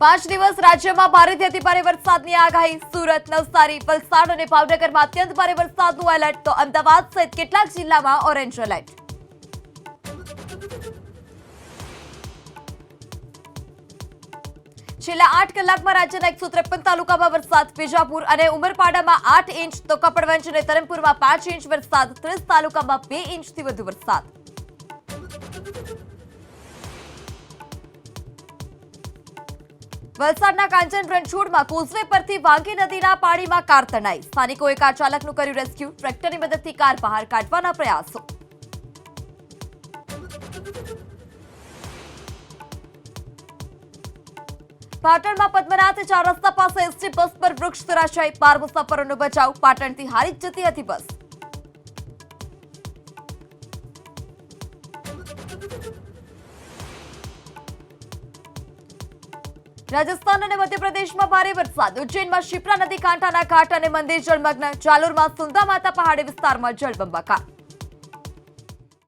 પાંચ દિવસ રાજ્યમાં ભારેથી અતિભારે વરસાદની આગાહી. સુરત, નવસારી, વલસાડ અને ભાવનગરમાં અત્યંત ભારે વરસાદનું એલર્ટ, તો અમદાવાદ સહિત કેટલાક જિલ્લામાં ઓરેન્જ એલર્ટ. છેલ્લા 8 કલાકમાં રાજ્યના 153 તાલુકામાં વરસાદ. વિજાપુર અને ઉમરપાડામાં 8 ઇંચ, તો કપડવંજ અને ધરમપુરમાં 5 ઇંચ વરસાદ. 30 તાલુકામાં 2 ઇંચથી વધુ વરસાદ. વલસાડના કાંચન રણછોડમાં કોઝવે પરથી વાંકી નદીના પાણીમાં કાર તણાઈ. સ્થાનિકોએ કાર ચાલકનું કર્યું રેસ્ક્યુ. ટ્રેક્ટરની મદદથી કાર બહાર કાઢવાના પ્રયાસો. પાટણમાં પદ્મનાથ 4 રસ્તા પાસે એસટી બસ પર વૃક્ષ ધરાશાયી. 12 મુસાફરોનો બચાવ. પાટણથી હારીજ જતી હતી બસ. રાજસ્થાન અને મધ્યપ્રદેશમાં ભારે વરસાદ. ઉજ્જૈનમાં શિપ્રા નદી કાંઠાના ઘાટ અને મંદિર જળમગ્ન. જાલોરમાં સુંદા માતા પહાડી વિસ્તારમાં જળબંબાકાર.